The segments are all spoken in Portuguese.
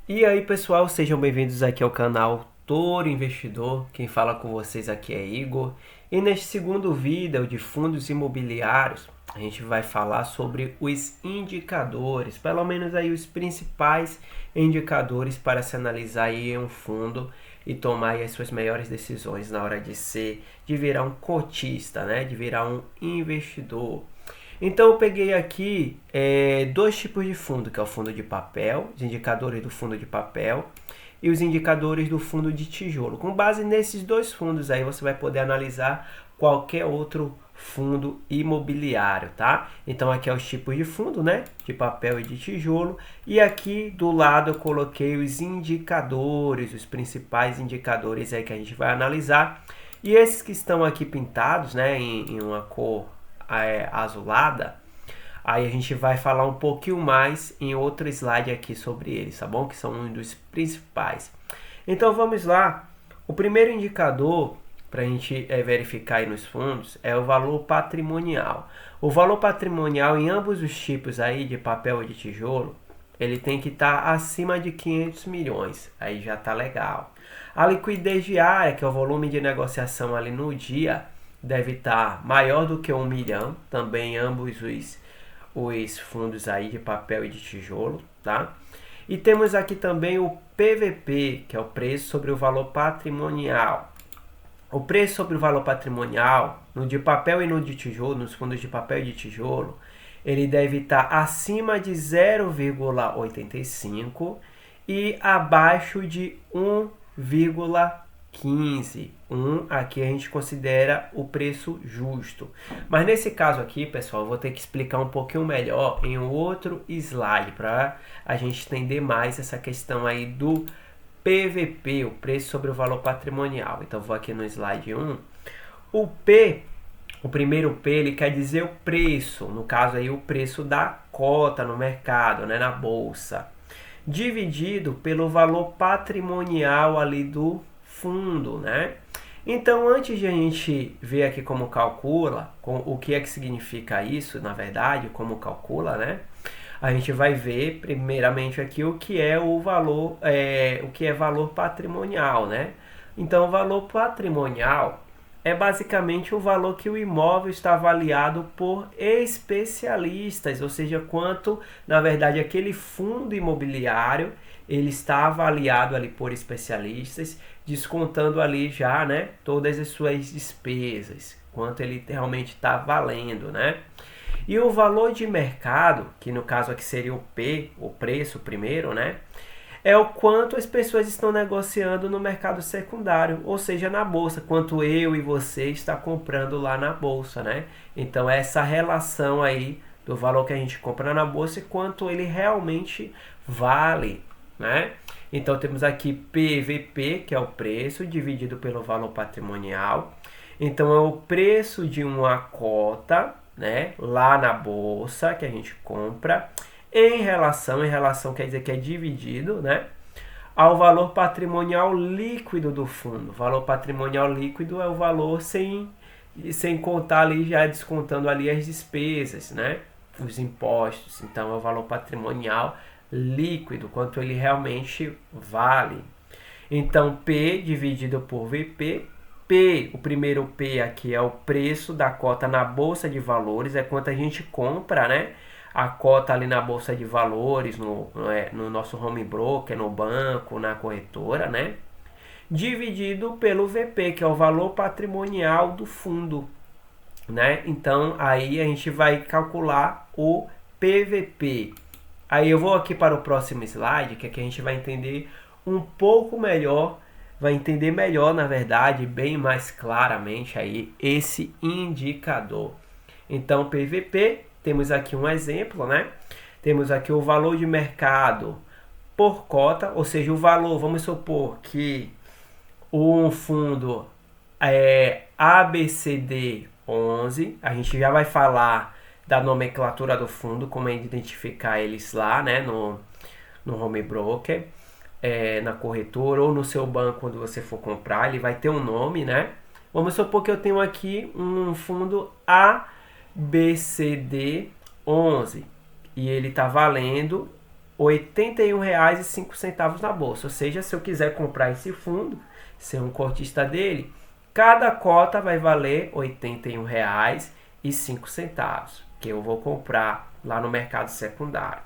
E aí, pessoal, sejam bem-vindos aqui ao canal Toro Investidor. Quem fala com vocês aqui é Igor. E neste segundo vídeo de fundos imobiliários, a gente vai falar sobre os indicadores, pelo menos aí os principais indicadores para se analisar aí em um fundo e tomar aí as suas melhores decisões na hora de virar um cotista, né? De virar um investidor. Então eu peguei aqui dois tipos de fundo, que é o fundo de papel, os indicadores do fundo de papel e os indicadores do fundo de tijolo. Com base nesses dois fundos aí você vai poder analisar qualquer outro fundo imobiliário, tá? Então aqui é os tipos de fundo, né? De papel e de tijolo. E aqui do lado eu coloquei os indicadores, os principais indicadores aí que a gente vai analisar. E esses que estão aqui pintados, né, em uma cor azulada, aí a gente vai falar um pouquinho mais em outro slide aqui sobre eles, tá bom? Que são um dos principais. Então vamos lá. O primeiro indicador para a gente verificar aí nos fundos é o valor patrimonial. O valor patrimonial em ambos os tipos aí de papel e de tijolo, ele tem que estar acima de 500 milhões, aí já tá legal. A liquidez diária, que é o volume de negociação ali no dia, deve estar maior do que 1 milhão, também ambos os fundos aí de papel e de tijolo, tá? E temos aqui também o PVP, que é o preço sobre o valor patrimonial. O preço sobre o valor patrimonial, no de papel e no de tijolo, nos fundos de papel e de tijolo, ele deve estar acima de 0,85 e abaixo de 1,15. Aqui a gente considera o preço justo. Mas nesse caso aqui, pessoal, eu vou ter que explicar um pouquinho melhor em um outro slide para a gente entender mais essa questão aí do PVP, o preço sobre o valor patrimonial. Então vou aqui no slide 1. O P, o primeiro P, ele quer dizer o preço, no caso aí o preço da cota no mercado, né, na bolsa, dividido pelo valor patrimonial ali do fundo, né? Então, antes de a gente ver aqui como calcula, o que é que significa isso, na verdade, como calcula, né? A gente vai ver primeiramente aqui o que é o valor, o que é valor patrimonial, né? Então, o valor patrimonial é basicamente o valor que o imóvel está avaliado por especialistas, ou seja, quanto, na verdade, aquele fundo imobiliário ele está avaliado ali por especialistas, descontando ali já, né, todas as suas despesas, quanto ele realmente está valendo, né? E o valor de mercado, que no caso aqui seria o P, o preço primeiro, né? É o quanto as pessoas estão negociando no mercado secundário, ou seja, na bolsa, quanto eu e você está comprando lá na bolsa, né? Então essa relação aí do valor que a gente compra na bolsa e quanto ele realmente vale, né? Então temos aqui PVP, que é o preço dividido pelo valor patrimonial. Então é o preço de uma cota, né, lá na bolsa que a gente compra em relação quer dizer que é dividido, né, ao valor patrimonial líquido do fundo. O valor patrimonial líquido é o valor sem contar ali, já descontando ali as despesas, né, os impostos. Então é o valor patrimonial líquido, quanto ele realmente vale. Então P dividido por VP. P, o primeiro P aqui é o preço da cota na bolsa de valores, é quanto a gente compra, né? A cota ali na bolsa de valores, no nosso home broker, no banco, na corretora, né? Dividido pelo VP, que é o valor patrimonial do fundo, né? Então aí a gente vai calcular o PVP. Aí eu vou aqui para o próximo slide, que aqui a gente vai entender um pouco melhor, vai entender melhor, na verdade, bem mais claramente aí esse indicador. Então, PVP, temos aqui um exemplo, né? Temos aqui o valor de mercado por cota, ou seja, o valor, vamos supor que um fundo é ABCD11, a gente já vai falar da nomenclatura do fundo, como é identificar eles lá, né, no home broker, na corretora ou no seu banco quando você for comprar, ele vai ter um nome, né? Vamos supor que eu tenho aqui um fundo ABCD11 e ele está valendo R$ 81,05 na bolsa. Ou seja, se eu quiser comprar esse fundo, ser um cotista dele, cada cota vai valer R$ 81,05, que eu vou comprar lá no mercado secundário.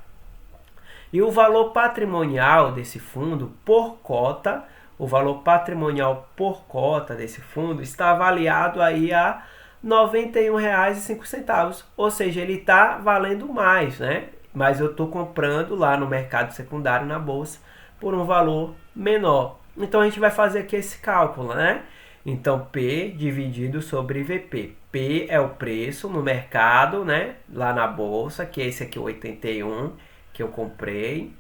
E o valor patrimonial desse fundo por cota, o valor patrimonial por cota desse fundo está avaliado aí a R$ 91,05. Ou seja, ele está valendo mais, né? Mas eu estou comprando lá no mercado secundário, na bolsa, por um valor menor. Então a gente vai fazer aqui esse cálculo, né? Então P dividido sobre VP. P é o preço no mercado, né? Lá na bolsa, que é esse aqui, 81, que eu comprei,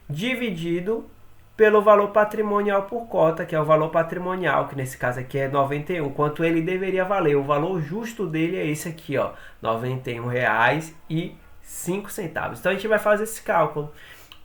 dividido pelo valor patrimonial por cota, que é o valor patrimonial, que nesse caso aqui é 91, quanto ele deveria valer. O valor justo dele é esse aqui, ó, R$ 91,05. Então a gente vai fazer esse cálculo.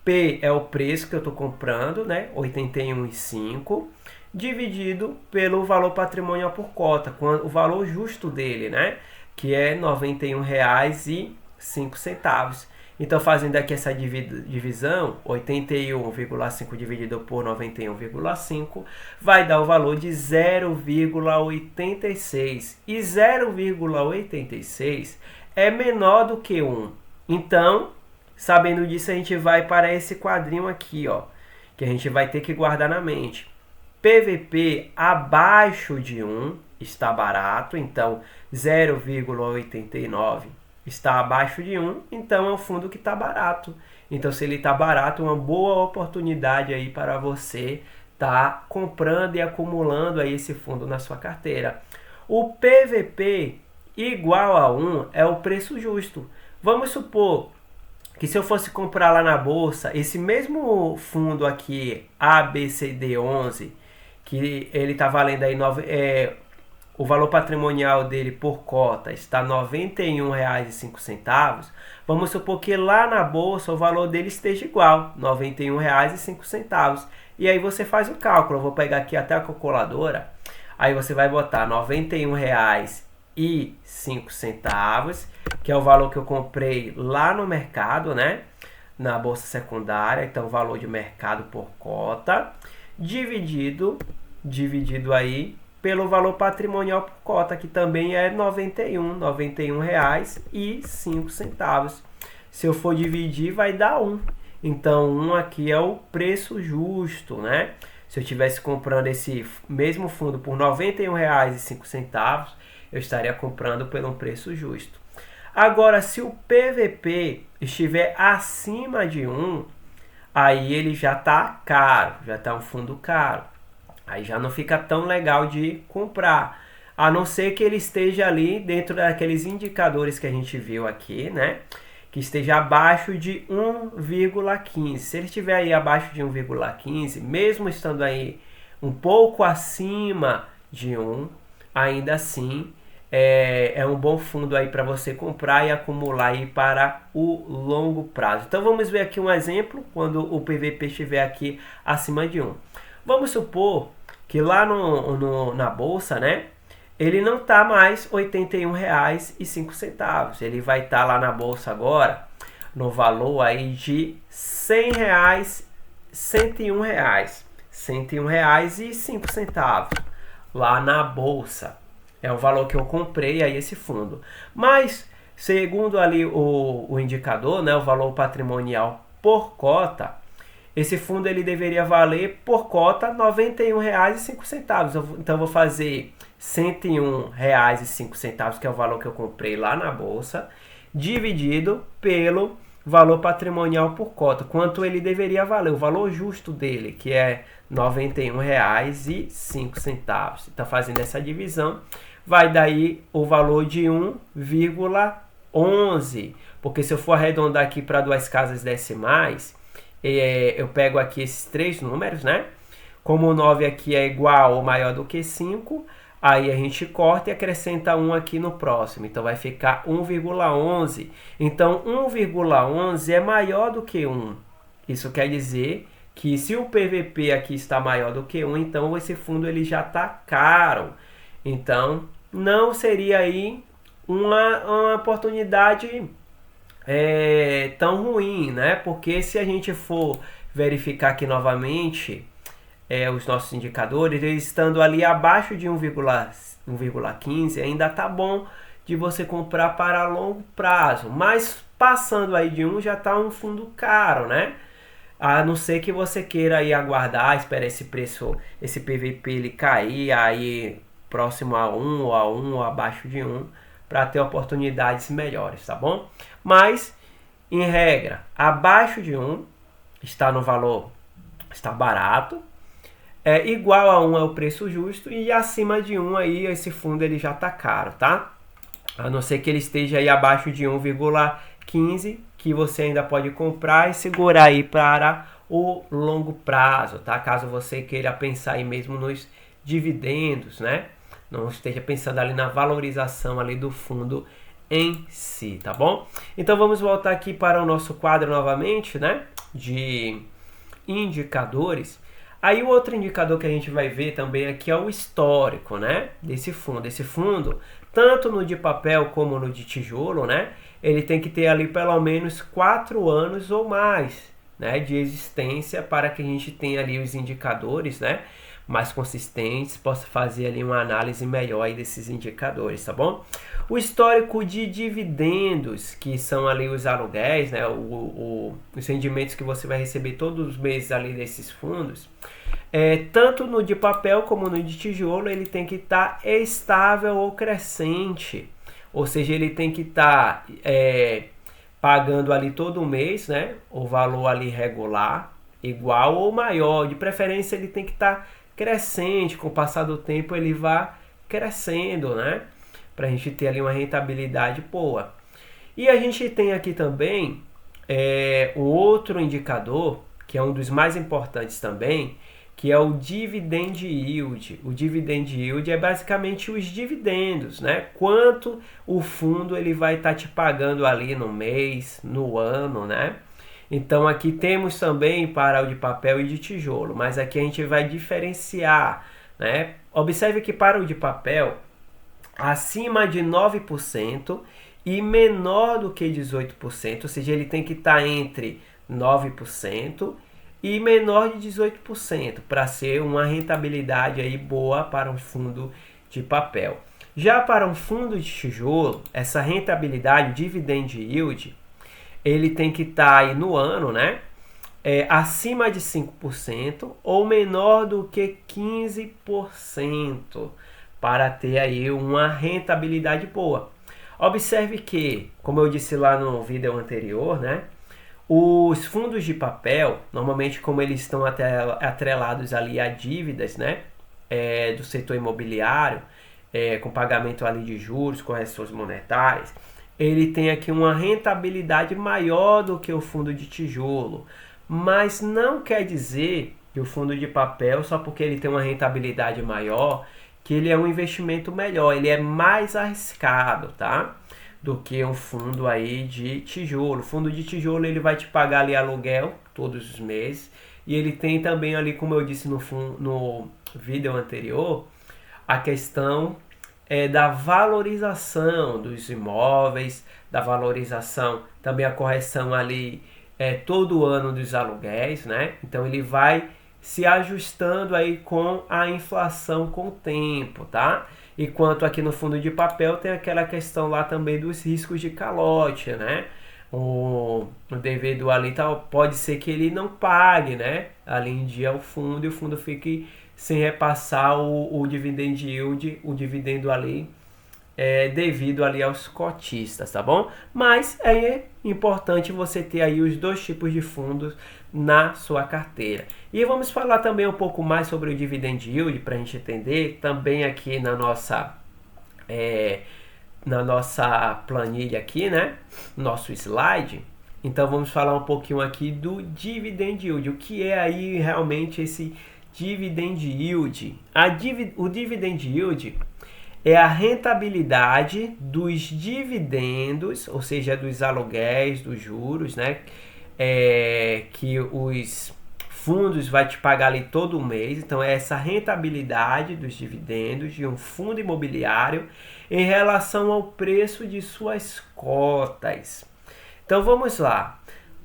P é o preço que eu estou comprando, né, 81,5, dividido pelo valor patrimonial por cota, o valor justo dele, né, que é R$ 91,05. Então, fazendo aqui essa divisão, 81,5 dividido por 91,5 vai dar o valor de 0,86. E 0,86 é menor do que 1. Então, sabendo disso, a gente vai para esse quadrinho aqui, ó, que a gente vai ter que guardar na mente. PVP abaixo de 1 está barato, então 0,89 está abaixo de 1, então é um fundo que está barato. Então, se ele está barato, é uma boa oportunidade aí para você estar comprando e acumulando aí esse fundo na sua carteira. O PVP igual a 1 é o preço justo. Vamos supor que se eu fosse comprar lá na bolsa, esse mesmo fundo aqui, ABCD11, que ele está valendo aí o valor patrimonial dele por cota está R$ 91,05. Vamos supor que lá na bolsa o valor dele esteja igual, R$ 91,05. E aí você faz o cálculo. Eu vou pegar aqui até a calculadora. Aí você vai botar R$ 91,05, que é o valor que eu comprei lá no mercado, né? Na bolsa secundária. Então, valor de mercado por cota, dividido aí pelo valor patrimonial por cota, que também é R$ 91,05. Se eu for dividir, vai dar 1. Então, 1 aqui é o preço justo, né? Se eu estivesse comprando esse mesmo fundo por R$ 91,05, eu estaria comprando por um preço justo. Agora, se o PVP estiver acima de 1, aí ele já está caro, já está um fundo caro. Aí já não fica tão legal de comprar, a não ser que ele esteja ali dentro daqueles indicadores que a gente viu aqui, né? Que esteja abaixo de 1,15. Se ele estiver aí abaixo de 1,15, mesmo estando aí um pouco acima de 1, ainda assim é um bom fundo aí para você comprar e acumular aí para o longo prazo. Então vamos ver aqui um exemplo quando o PVP estiver aqui acima de 1. Vamos supor que lá na bolsa, né, ele não está mais R$ 81,05. Ele vai estar lá na bolsa agora no valor aí de R$ 100,00, R$ 101,05 lá na bolsa. É o valor que eu comprei aí esse fundo. Mas, segundo ali o indicador, né, o valor patrimonial por cota, esse fundo ele deveria valer por cota R$ 91,05. Então, eu vou fazer R$ 101,05, que é o valor que eu comprei lá na bolsa, dividido pelo valor patrimonial por cota. Quanto ele deveria valer, o valor justo dele, que é R$ 91,05. Então, fazendo essa divisão, vai daí o valor de 1,11. Porque se eu for arredondar aqui para 2 casas decimais, eu pego aqui esses 3 números, né? Como o 9 aqui é igual ou maior do que 5, aí a gente corta e acrescenta 1 aqui no próximo. Então, vai ficar 1,11. Então, 1,11 é maior do que 1. Isso quer dizer que se o PVP aqui está maior do que 1, então esse fundo ele já está caro. Então, não seria aí uma oportunidade tão ruim, né? Porque se a gente for verificar aqui novamente os nossos indicadores, eles estando ali abaixo de 1,15, ainda tá bom de você comprar para longo prazo, mas passando aí de 1 já tá um fundo caro, né? A não ser que você queira aí aguardar, esperar esse preço, esse PVP ele cair aí próximo a 1 ou a 1 ou abaixo de 1 para ter oportunidades melhores, tá bom? Mas, em regra, abaixo de 1 está no valor, está barato, igual a 1 é o preço justo e acima de 1 aí esse fundo ele já está caro, tá? A não ser que ele esteja aí abaixo de 1,15, que você ainda pode comprar e segurar aí para o longo prazo, tá? Caso você queira pensar aí mesmo nos dividendos, né? Não esteja pensando ali na valorização ali do fundo em si, tá bom? Então vamos voltar aqui para o nosso quadro novamente, né? De indicadores. Aí o outro indicador que a gente vai ver também aqui é o histórico, né? Desse fundo. Esse fundo, tanto no de papel como no de tijolo, né? Ele tem que ter ali pelo menos 4 anos ou mais, né? De existência para que a gente tenha ali os indicadores, né? Mais consistentes, possa fazer ali uma análise melhor aí desses indicadores, tá bom? O histórico de dividendos, que são ali os aluguéis, né? Os rendimentos que você vai receber todos os meses ali desses fundos, tanto no de papel como no de tijolo, ele tem que estar estável ou crescente, ou seja, ele tem que estar pagando ali todo mês, né? O valor ali regular, igual ou maior, de preferência ele tem que estar crescente, com o passar do tempo ele vai crescendo, né? Para a gente ter ali uma rentabilidade boa. E a gente tem aqui também um outro indicador, que é um dos mais importantes também, que é o dividend yield. O dividend yield é basicamente os dividendos, né? Quanto o fundo ele vai estar te pagando ali no mês, no ano, né? Então aqui temos também para o de papel e de tijolo, mas aqui a gente vai diferenciar, né? Observe que para o de papel, acima de 9% e menor do que 18%, ou seja, ele tem que estar entre 9% e menor de 18% para ser uma rentabilidade aí boa para um fundo de papel. Já para um fundo de tijolo, essa rentabilidade, dividend yield, ele tem que estar aí no ano, né? Acima de 5% ou menor do que 15% para ter aí uma rentabilidade boa. Observe que, como eu disse lá no vídeo anterior, né? Os fundos de papel, normalmente como eles estão atrelados ali a dívidas, né? Do setor imobiliário, com pagamento ali de juros, correções monetárias, ele tem aqui uma rentabilidade maior do que o fundo de tijolo. Mas não quer dizer que o fundo de papel, só porque ele tem uma rentabilidade maior, que ele é um investimento melhor, ele é mais arriscado, tá? Do que um fundo aí de tijolo. O fundo de tijolo ele vai te pagar ali aluguel todos os meses e ele tem também ali, como eu disse no vídeo anterior, a questão da valorização dos imóveis, da valorização, também a correção ali todo ano dos aluguéis, né? Então ele vai se ajustando aí com a inflação com o tempo, tá? Enquanto aqui no fundo de papel tem aquela questão lá também dos riscos de calote, né? O devedor ali pode ser que ele não pague, né? Ali em dia o fundo e o fundo fique sem repassar o dividend yield, o dividendo ali devido ali aos cotistas, tá bom? Mas é importante você ter aí os dois tipos de fundos na sua carteira. E vamos falar também um pouco mais sobre o dividend yield para a gente entender também aqui na nossa planilha aqui, né? Nosso slide. Então vamos falar um pouquinho aqui do dividend yield. O que é aí realmente esse dividend yield? O dividend yield é a rentabilidade dos dividendos, ou seja, dos aluguéis, dos juros, né? Que os fundos vai te pagar ali todo mês. Então é essa rentabilidade dos dividendos de um fundo imobiliário em relação ao preço de suas cotas. Então vamos lá.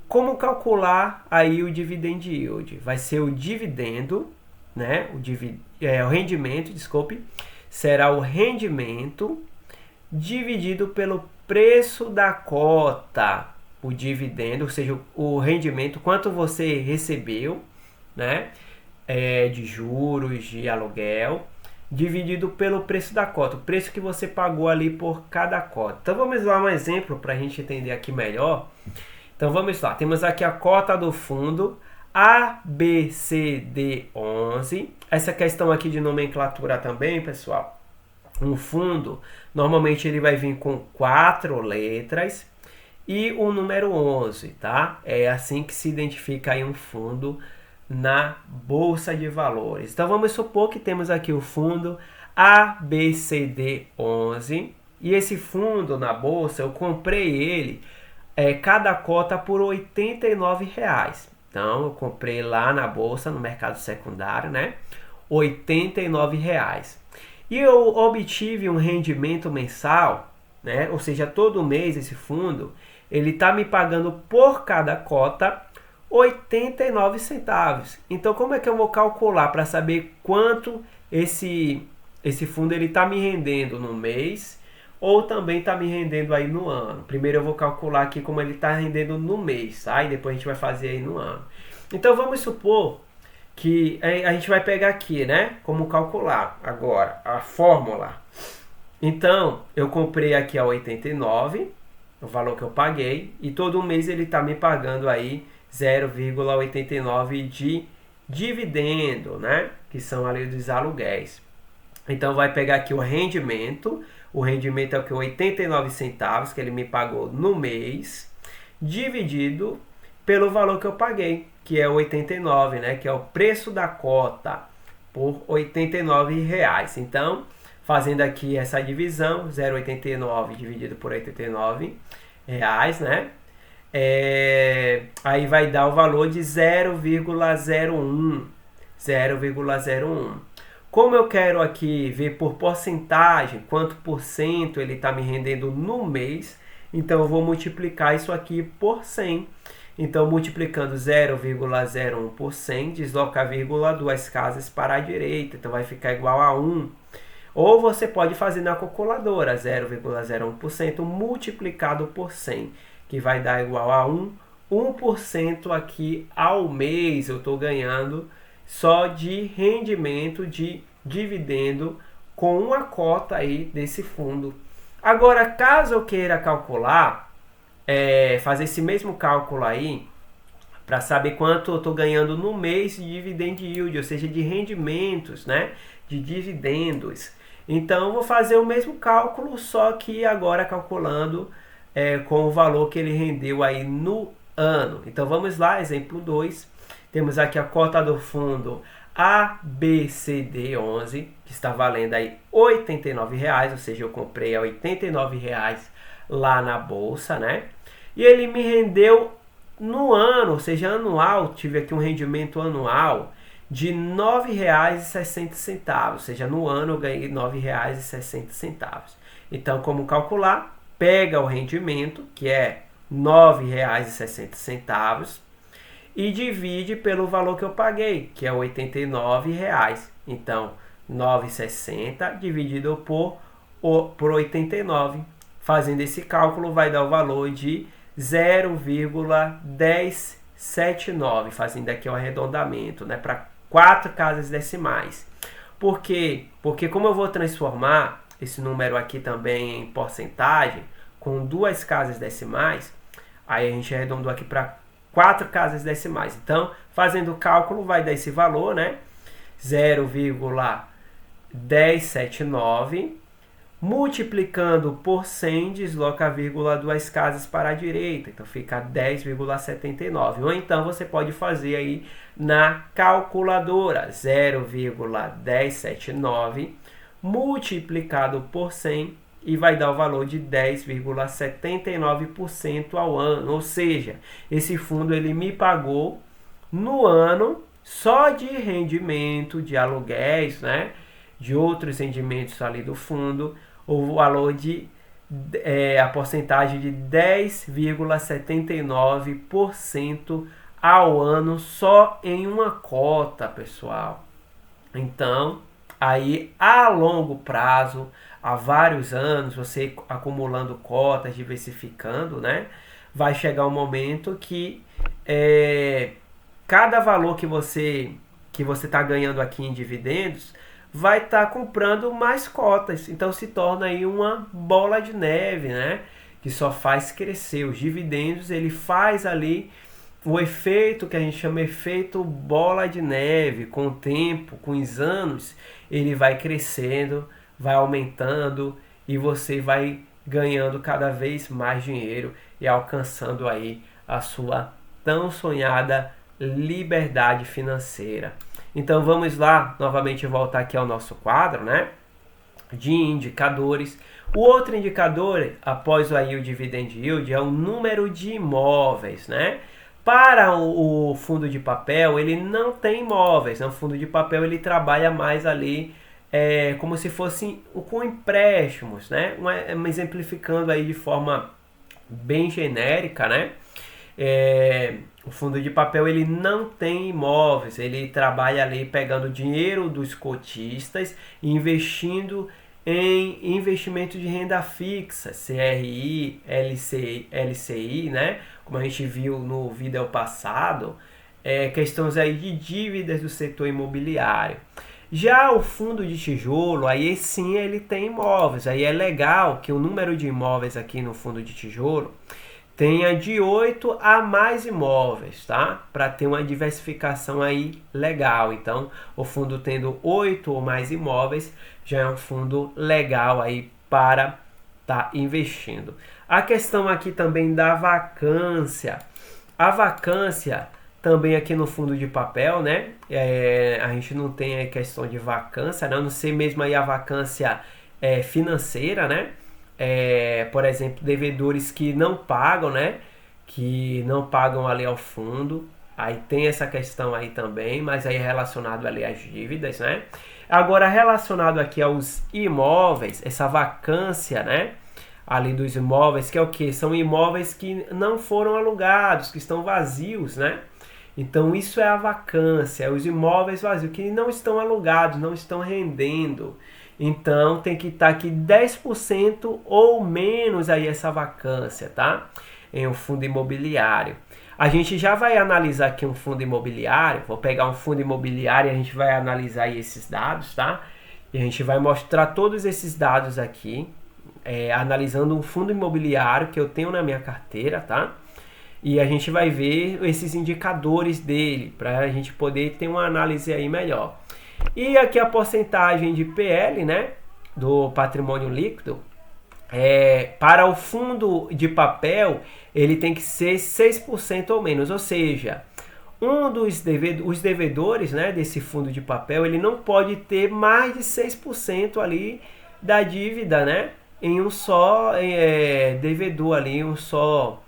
Como calcular aí o dividend yield? Vai ser o dividendo, né? O rendimento, desculpe, será o rendimento dividido pelo preço da cota. O dividendo, ou seja, o rendimento, quanto você recebeu, né? De juros, de aluguel, dividido pelo preço da cota, o preço que você pagou ali por cada cota. Então vamos lá um exemplo para a gente entender aqui melhor. Então vamos lá, temos aqui a cota do fundo ABCD11. Essa questão aqui de nomenclatura também, pessoal. Um fundo, normalmente ele vai vir com 4 letras e o número 11, tá? É assim que se identifica aí um fundo na Bolsa de Valores. Então vamos supor que temos aqui o fundo ABCD11 e esse fundo na Bolsa eu comprei ele cada cota por R$ 89,00. Então eu comprei lá na Bolsa, no mercado secundário, né? R$ 89,00. E eu obtive um rendimento mensal, né? Ou seja, todo mês esse fundo ele está me pagando por cada cota 89 centavos. Então, como é que eu vou calcular para saber quanto esse fundo ele está me rendendo no mês ou também está me rendendo aí no ano? Primeiro eu vou calcular aqui como ele está rendendo no mês, tá? E depois a gente vai fazer aí no ano. Então, vamos supor que a gente vai pegar aqui, né? Como calcular agora a fórmula. Então, eu comprei aqui a 89, o valor que eu paguei, e todo mês ele está me pagando aí 0,89 de dividendo, né? Que são ali dos aluguéis. Então vai pegar aqui o rendimento é o que? 89 centavos que ele me pagou no mês, dividido pelo valor que eu paguei, que é 89, né? Que é o preço da cota por R$ 89,00. Então, fazendo aqui essa divisão, 0,89 dividido por R$ 89,00, né? Aí vai dar o valor de 0,01. Como eu quero aqui ver por porcentagem, quanto por cento ele está me rendendo no mês, então eu vou multiplicar isso aqui por 100. Então, multiplicando 0,01 por 100, desloca a vírgula 2 casas para a direita, então vai ficar igual a 1. Ou você pode fazer na calculadora, 0,01% multiplicado por 100, que vai dar igual a 1% aqui ao mês eu estou ganhando só de rendimento de dividendo com uma cota aí desse fundo. Agora, caso eu queira calcular, fazer esse mesmo cálculo aí, para saber quanto eu estou ganhando no mês de dividend yield, ou seja, de rendimentos, né, de dividendos. Então, eu vou fazer o mesmo cálculo, só que agora calculando com o valor que ele rendeu aí no ano. Então, vamos lá, exemplo 2. Temos aqui a cota do fundo ABCD11, que está valendo aí R$ 89,00, ou seja, eu comprei a R$ 89,00 lá na bolsa, né? E ele me rendeu no ano, ou seja, anual, tive aqui um rendimento anual de R$ 9,60, ou seja, no ano eu ganhei R$ 9,60. Então, como calcular? Pega o rendimento, que é R$ 9,60, e divide pelo valor que eu paguei, que é R$ 89,00. Então, 9,60 dividido por 89. Fazendo esse cálculo, vai dar o valor de 0,1079. Fazendo aqui o arredondamento, né, para 4 casas decimais. Por quê? Porque como eu vou transformar esse número aqui também em porcentagem, com 2 casas decimais, aí a gente arredondou aqui para 4 casas decimais. Então, fazendo o cálculo, vai dar esse valor, né? 0,1079. Multiplicando por 100, desloca a vírgula 2 casas para a direita. Então, fica 10,79. Ou então, você pode fazer aí na calculadora. 0,1079 multiplicado por 100 e vai dar o valor de 10,79% ao ano. Ou seja, esse fundo ele me pagou no ano só de rendimento, de aluguéis, né? De outros rendimentos ali do fundo, o valor de a porcentagem de 10,79% ao ano só em uma cota, pessoal. Então, aí a longo prazo, há vários anos, você acumulando cotas, diversificando, né? Vai chegar um momento que cada valor que você está ganhando aqui em dividendos vai estar comprando mais cotas. Então se torna aí uma bola de neve, né? Que só faz crescer. Os dividendos, ele faz ali o efeito que a gente chama de efeito bola de neve. Com o tempo, com os anos, ele vai crescendo, vai aumentando e você vai ganhando cada vez mais dinheiro e alcançando aí a sua tão sonhada liberdade financeira. Então vamos lá, novamente voltar aqui ao nosso quadro, né? De indicadores. O outro indicador, após aí o dividend yield, é o número de imóveis, né? Para o fundo de papel, ele não tem imóveis, né? O fundo de papel ele trabalha mais ali como se fosse com empréstimos, né? Exemplificando aí de forma bem genérica, né? O fundo de papel ele não tem imóveis, ele trabalha ali pegando dinheiro dos cotistas e investindo em investimento de renda fixa, CRI, LCI, né? Como a gente viu no vídeo passado, questões aí de dívidas do setor imobiliário. Já o fundo de tijolo, aí sim ele tem imóveis, aí é legal que o número de imóveis aqui no fundo de tijolo tenha de 8 a mais imóveis, tá? Para ter uma diversificação aí legal. Então, o fundo tendo 8 ou mais imóveis, já é um fundo legal aí para estar investindo. A questão aqui também da vacância. A vacância também aqui no fundo de papel, né? A gente não tem a questão de vacância, né? A não ser mesmo aí a vacância financeira, né? Por exemplo, devedores que não pagam, né? Que não pagam ali ao fundo. Aí tem essa questão aí também, mas aí é relacionado ali às dívidas, né? Agora, relacionado aqui aos imóveis, essa vacância, né? Ali dos imóveis, que é o quê? São imóveis que não foram alugados, que estão vazios, né? Então, isso é a vacância, os imóveis vazios, que não estão alugados, não estão rendendo. Então, tem que estar aqui 10% ou menos aí essa vacância, tá? Em um fundo imobiliário. A gente já vai analisar aqui um fundo imobiliário. Vou pegar um fundo imobiliário e a gente vai analisar aí esses dados, tá? E a gente vai mostrar todos esses dados aqui, analisando um fundo imobiliário que eu tenho na minha carteira, tá? E a gente vai ver esses indicadores dele, para a gente poder ter uma análise aí melhor. E aqui a porcentagem de PL, né, do patrimônio líquido, para o fundo de papel, ele tem que ser 6% ou menos, ou seja, os devedores, né, desse fundo de papel, ele não pode ter mais de 6% ali da dívida, né, em um só devedor ali, um só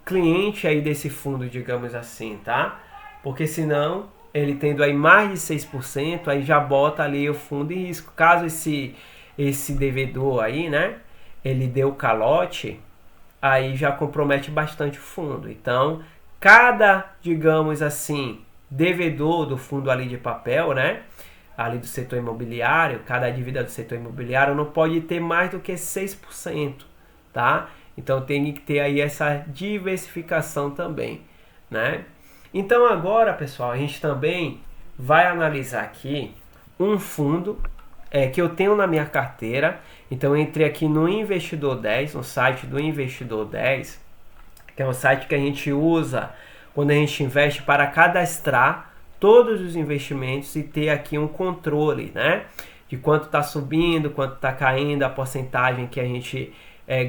cliente aí desse fundo, digamos assim, tá? Porque senão ele tendo aí mais de 6%, aí já bota ali o fundo em risco. Caso esse devedor aí, né, ele deu calote, aí já compromete bastante o fundo. Então, cada, digamos assim, devedor do fundo ali de papel, né, ali do setor imobiliário, cada dívida do setor imobiliário não pode ter mais do que 6%, tá? Então, tem que ter aí essa diversificação também, né? Então agora, pessoal, a gente também vai analisar aqui um fundo que eu tenho na minha carteira. Então eu entrei aqui no Investidor 10, no site do Investidor 10, que é um site que a gente usa quando a gente investe para cadastrar todos os investimentos e ter aqui um controle, né? De quanto está subindo, quanto está caindo, a porcentagem que a gente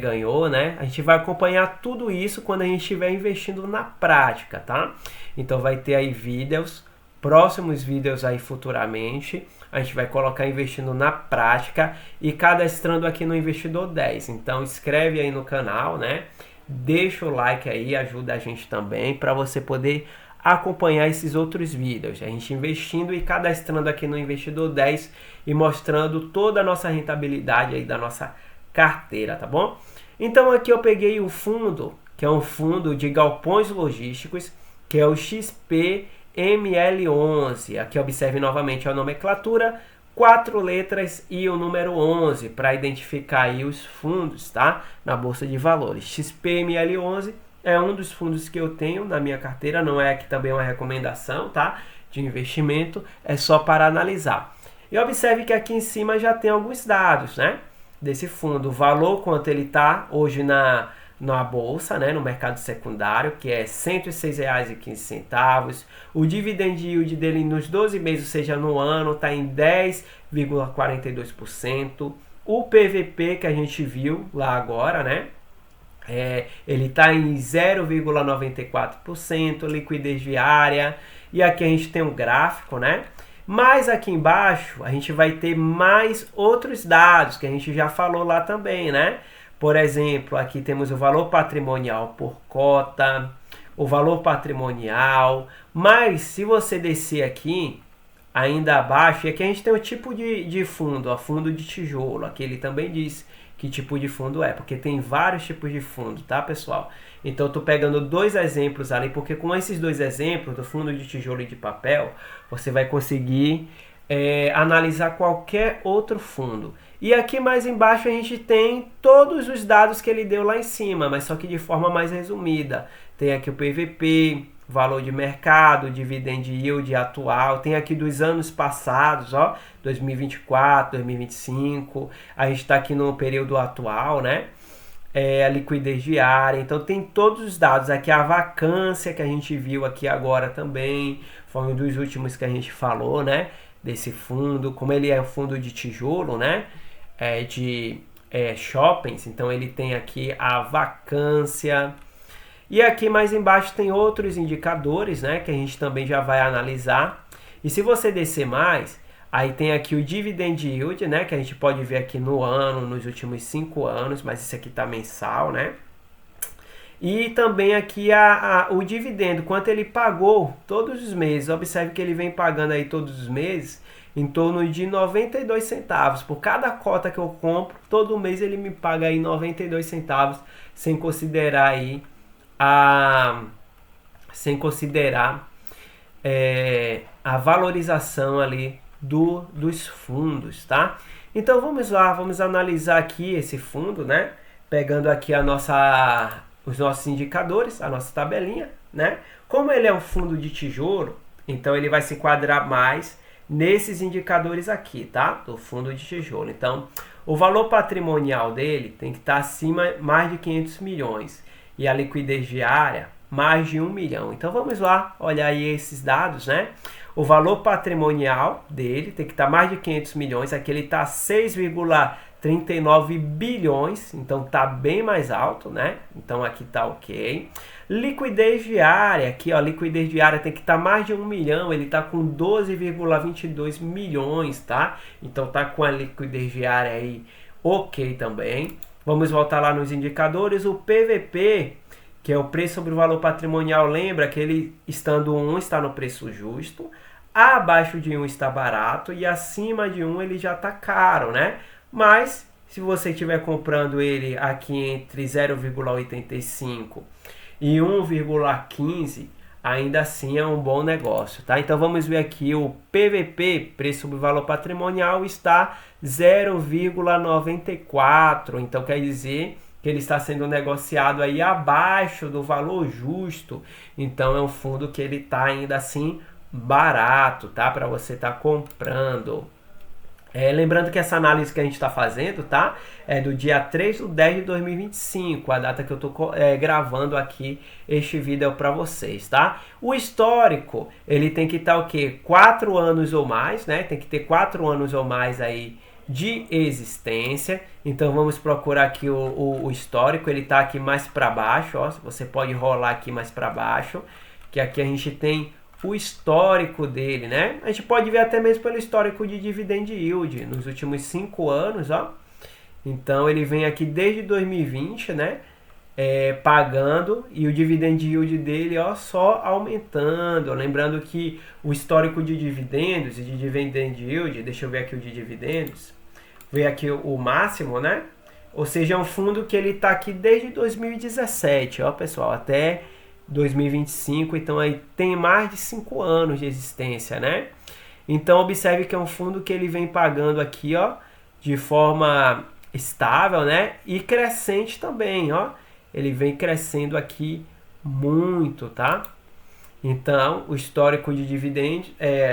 ganhou, né? A gente vai acompanhar tudo isso quando a gente estiver investindo na prática, tá? Então vai ter aí vídeos, próximos vídeos aí futuramente. A gente vai colocar investindo na prática e cadastrando aqui no Investidor 10. Então inscreve aí no canal, né? Deixa o like aí, ajuda a gente também para você poder acompanhar esses outros vídeos. A gente investindo e cadastrando aqui no Investidor 10 e mostrando toda a nossa rentabilidade aí da nossa carteira, tá bom? Então aqui eu peguei o fundo, que é um fundo de galpões logísticos, que é o XPML11. Aqui observe novamente a nomenclatura, 4 letras e o número 11 para identificar aí os fundos, tá? Na Bolsa de Valores. XPML11 é um dos fundos que eu tenho na minha carteira, não é aqui também uma recomendação, tá? De investimento, é só para analisar. E observe que aqui em cima já tem alguns dados, né? Desse fundo, o valor quanto ele está hoje na bolsa, né, no mercado secundário, que é R$ 106,15. O dividend yield dele nos 12 meses, ou seja, no ano, está em 10,42%. O PVP que a gente viu lá agora, né, ele está em 0,94%, liquidez diária. E aqui a gente tem um gráfico, né? Mas aqui embaixo a gente vai ter mais outros dados que a gente já falou lá também, né? Por exemplo, aqui temos o valor patrimonial por cota, o valor patrimonial. Mas se você descer aqui, ainda abaixo, e aqui a gente tem o tipo de fundo, ó, fundo de tijolo. Aqui ele também diz que tipo de fundo é, porque tem vários tipos de fundo, tá, pessoal? Então, eu tô pegando 2 exemplos ali, porque com esses 2 exemplos, do fundo de tijolo e de papel, você vai conseguir analisar qualquer outro fundo. E aqui mais embaixo a gente tem todos os dados que ele deu lá em cima, mas só que de forma mais resumida. Tem aqui o PVP, valor de mercado, dividend yield atual, tem aqui dos anos passados, ó, 2024, 2025, a gente está aqui no período atual, né? A liquidez diária, então tem todos os dados, aqui a vacância que a gente viu aqui agora também, foi um dos últimos que a gente falou, né? Desse fundo, como ele é um fundo de tijolo, né? De shoppings, então ele tem aqui a vacância. E aqui mais embaixo tem outros indicadores, né, que a gente também já vai analisar. E se você descer mais, aí tem aqui o dividend yield, né, que a gente pode ver aqui no ano, nos últimos 5 anos, mas isso aqui tá mensal, né? E também aqui o dividendo, quanto ele pagou todos os meses. Observe que ele vem pagando aí todos os meses em torno de 92 centavos. Por cada cota que eu compro, todo mês ele me paga aí 92 centavos, sem considerar aí a valorização ali dos fundos, tá? Então vamos lá, vamos analisar aqui esse fundo, né? Pegando aqui os nossos indicadores, a nossa tabelinha, né? Como ele é um fundo de tijolo, então ele vai se enquadrar mais nesses indicadores aqui, tá? Do fundo de tijolo. Então, o valor patrimonial dele tem que estar acima mais de 500 milhões. E a liquidez diária, mais de 1 milhão. Então, vamos lá olhar aí esses dados, né? O valor patrimonial dele tem que estar mais de 500 milhões. Aqui ele está 6,39 bilhões. Então, está bem mais alto, né? Então, aqui está ok. Liquidez diária, aqui ó, liquidez diária tem que estar mais de 1 milhão, ele está com 12,22 milhões, tá? Então tá com a liquidez diária aí ok também. Vamos voltar lá nos indicadores, o PVP, que é o preço sobre o valor patrimonial, lembra que ele estando 1 está no preço justo, abaixo de 1 está barato e acima de 1 ele já está caro, né? Mas se você estiver comprando ele aqui entre 0,85 e 1,15, ainda assim é um bom negócio, tá? Então vamos ver aqui o PVP, preço sobre valor patrimonial, está 0,94, então quer dizer que ele está sendo negociado aí abaixo do valor justo, então é um fundo que ele está ainda assim barato, tá? Para você estar comprando. Lembrando que essa análise que a gente está fazendo, tá? É do dia 3/10/2025, a data que eu estou gravando aqui este vídeo para vocês, tá? O histórico, ele tem que estar o quê? 4 anos ou mais, né? Tem que ter 4 anos ou mais aí de existência. Então vamos procurar aqui o histórico, ele está aqui mais para baixo, ó. Você pode rolar aqui mais para baixo, que aqui a gente tem o histórico dele, né? A gente pode ver até mesmo pelo histórico de dividend yield nos últimos 5 anos, ó. Então ele vem aqui desde 2020, né? pagando e o dividend yield dele ó, só aumentando. Lembrando que o histórico de dividendos e de dividend yield, deixa eu ver aqui o de dividendos, ver aqui o máximo, né? Ou seja, é um fundo que ele está aqui desde 2017, ó pessoal, até 2025, então aí tem mais de 5 anos de existência, né? Então observe que é um fundo que ele vem pagando aqui, ó, de forma estável, né? E crescente também, ó. Ele vem crescendo aqui muito, tá? Então, o histórico de dividendos,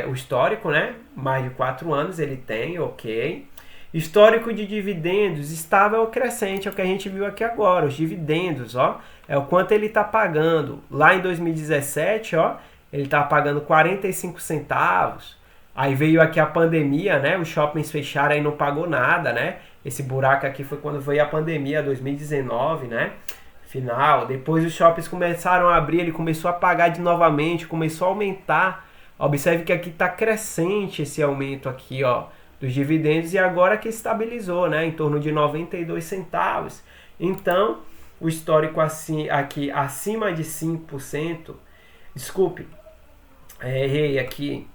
o histórico, né? Mais de 4 anos ele tem, ok. Histórico de dividendos estável ou crescente, é o que a gente viu aqui agora, os dividendos, ó. É o quanto ele está pagando. Lá em 2017, ó, ele está pagando 45 centavos. Aí veio aqui a pandemia, né? Os shoppings fecharam e não pagou nada, né? Esse buraco aqui foi quando veio a pandemia, 2019, né? Final. Depois os shoppings começaram a abrir, ele começou a pagar de novamente, começou a aumentar. Observe que aqui está crescente esse aumento aqui, ó, dos dividendos, e agora que estabilizou, né? Em torno de 92 centavos. Então, o histórico assim, aqui acima de 5%, desculpe, errei aqui,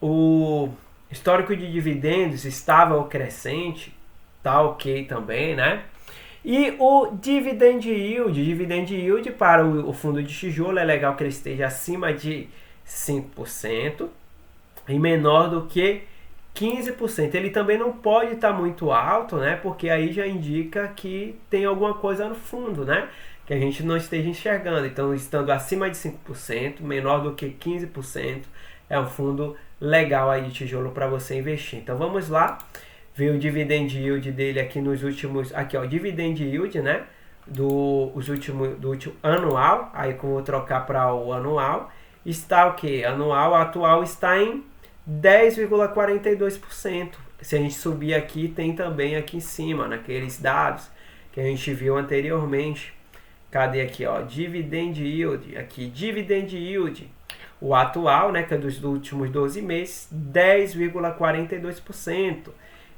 o histórico de dividendos estável ou crescente, tá ok também, né? E o dividend yield para o fundo de tijolo é legal que ele esteja acima de 5% e menor do que 15%. Ele também não pode estar muito alto, né? Porque aí já indica que tem alguma coisa no fundo, né? Que a gente não esteja enxergando. Então, estando acima de 5%, menor do que 15%, é um fundo legal aí de tijolo para você investir. Então, vamos lá ver o dividend yield dele aqui nos últimos... Aqui, ó, o dividend yield, né? Do último anual. Aí, que eu vou trocar para o anual. Está o quê? Anual atual está em 10,42%. Se a gente subir aqui, tem também aqui em cima, naqueles dados que a gente viu anteriormente. Cadê aqui, ó? Dividend yield. Aqui, dividend yield. O atual, né, que é dos últimos 12 meses, 10,42%.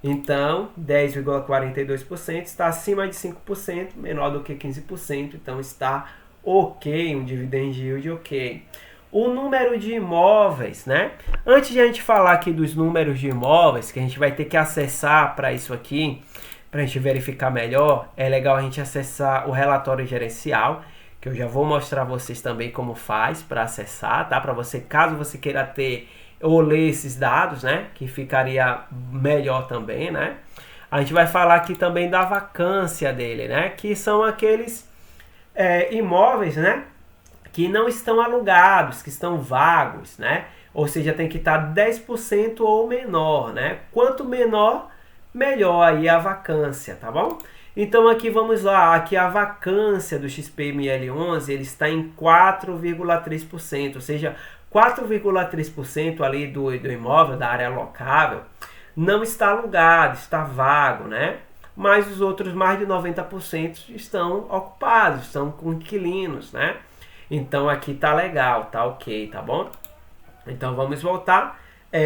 Então, 10,42% está acima de 5%, menor do que 15%. Então, está ok, um dividend yield ok. O número de imóveis, né? Antes de a gente falar aqui dos números de imóveis, que a gente vai ter que acessar para isso aqui, para a gente verificar melhor, é legal a gente acessar o relatório gerencial, que eu já vou mostrar a vocês também como faz para acessar, tá? Para você, caso você queira ter ou ler esses dados, né? Que ficaria melhor também, né? A gente vai falar aqui também da vacância dele, né? Que são aqueles imóveis, né? Que não estão alugados, que estão vagos, né? Ou seja, tem que estar 10% ou menor, né? Quanto menor, melhor aí a vacância, tá bom? Então aqui vamos lá, aqui a vacância do XPML11, ele está em 4,3%, ou seja, 4,3% ali do imóvel, da área locável, não está alugado, está vago, né? Mas os outros mais de 90% estão ocupados, estão com inquilinos, né? Então aqui tá legal, tá ok, tá bom? Então vamos voltar.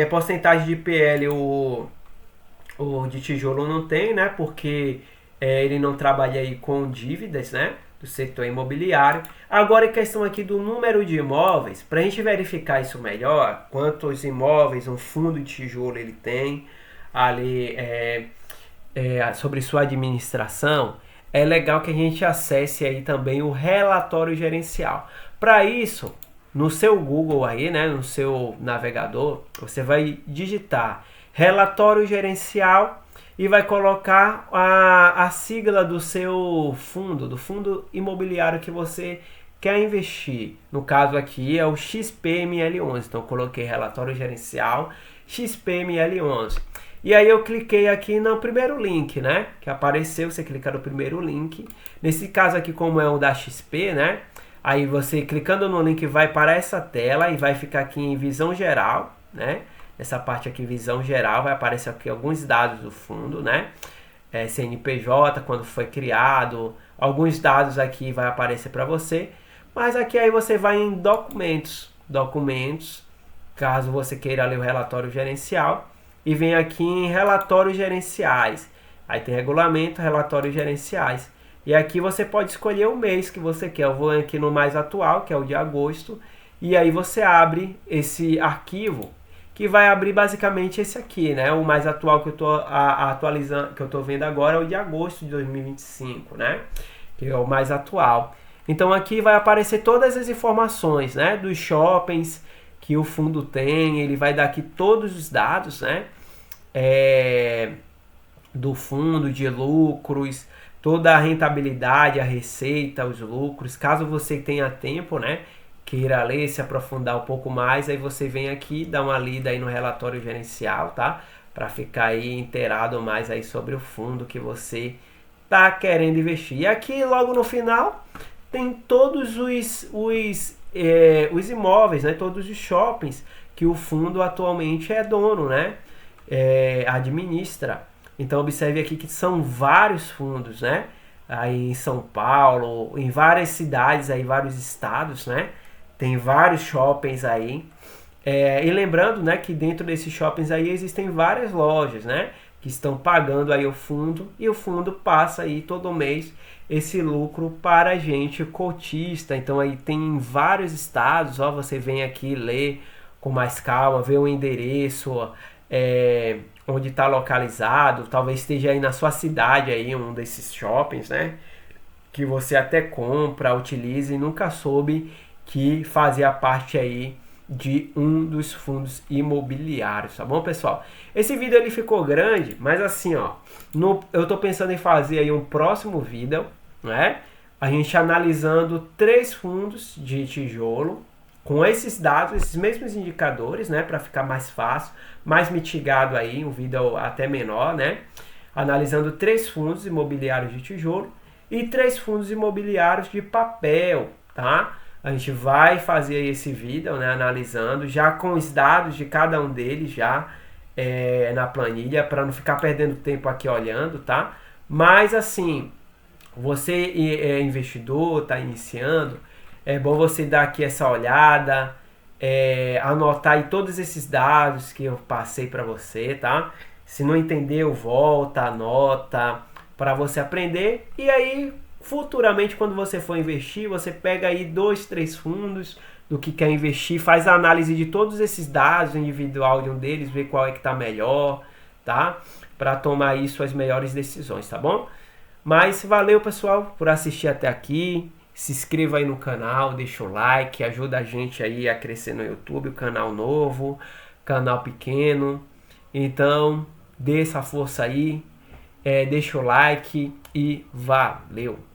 Porcentagem de PL o de tijolo não tem, né? Porque ele não trabalha aí com dívidas, né? Do setor imobiliário. Agora a questão aqui do número de imóveis, para a gente verificar isso melhor, quantos imóveis um fundo de tijolo ele tem ali sobre sua administração, é legal que a gente acesse aí também o relatório gerencial. Para isso, no seu Google aí, né, no seu navegador, você vai digitar relatório gerencial e vai colocar a sigla do seu fundo, do fundo imobiliário que você quer investir. No caso aqui é o XPML11, então eu coloquei relatório gerencial XPML11. E aí eu cliquei aqui no primeiro link, né? Que apareceu, você clica no primeiro link. Nesse caso aqui, como é o da XP, né? Aí você clicando no link vai para essa tela e vai ficar aqui em visão geral, né? Essa parte aqui, visão geral, vai aparecer aqui alguns dados do fundo, né? CNPJ, quando foi criado, alguns dados aqui vai aparecer para você. Mas aqui aí você vai em documentos, caso você queira ler o relatório gerencial. E vem aqui em relatórios gerenciais. Aí tem regulamento, relatórios gerenciais. E aqui você pode escolher o mês que você quer. Eu vou aqui no mais atual, que é o de agosto, e aí você abre esse arquivo, que vai abrir basicamente esse aqui, né? O mais atual que eu estou atualizando, que eu estou vendo agora é o de agosto de 2025, né? Que é o mais atual. Então aqui vai aparecer todas as informações, né? Dos shoppings que o fundo tem, ele vai dar aqui todos os dados, né? Do fundo, de lucros, toda a rentabilidade, a receita, os lucros. Caso você tenha tempo, né? Queira ler, se aprofundar um pouco mais, aí você vem aqui, dá uma lida aí no relatório gerencial, tá? Para ficar aí inteirado mais aí sobre o fundo que você tá querendo investir. E aqui logo no final tem todos os imóveis, né? Todos os shoppings que o fundo atualmente é dono, né? Administra. Então observe aqui que são vários fundos, né? Aí em São Paulo, em várias cidades aí, vários estados, né? Tem vários shoppings aí. E lembrando, né, que dentro desses shoppings aí existem várias lojas, né? Que estão pagando aí o fundo, e o fundo passa aí todo mês esse lucro para a gente cotista. Então aí tem vários estados, ó, você vem aqui ler com mais calma, ver o endereço, onde está localizado, talvez esteja aí na sua cidade aí um desses shoppings, né? Que você até compra, utiliza e nunca soube que fazia parte aí de um dos fundos imobiliários, tá bom, pessoal? Esse vídeo ele ficou grande, mas assim, ó, eu tô pensando em fazer aí um próximo vídeo, né? A gente analisando 3 fundos de tijolo com esses dados, esses mesmos indicadores, né, para ficar mais fácil, mais mitigado aí, um vídeo até menor, né? Analisando 3 fundos imobiliários de tijolo e 3 fundos imobiliários de papel, tá? A gente vai fazer esse vídeo, né, analisando, já com os dados de cada um deles já na planilha, para não ficar perdendo tempo aqui olhando, tá? Mas assim, você é investidor, está iniciando, é bom você dar aqui essa olhada, anotar aí todos esses dados que eu passei para você, tá? Se não entendeu, volta, anota, para você aprender. E aí, futuramente, quando você for investir, você pega aí 2, 3 fundos do que quer investir, faz a análise de todos esses dados individual de um deles, vê qual é que está melhor, tá? Para tomar aí suas melhores decisões, tá bom? Mas valeu, pessoal, por assistir até aqui. Se inscreva aí no canal, deixa o like, ajuda a gente aí a crescer no YouTube, o canal novo, canal pequeno. Então, dê essa força aí, deixa o like e valeu!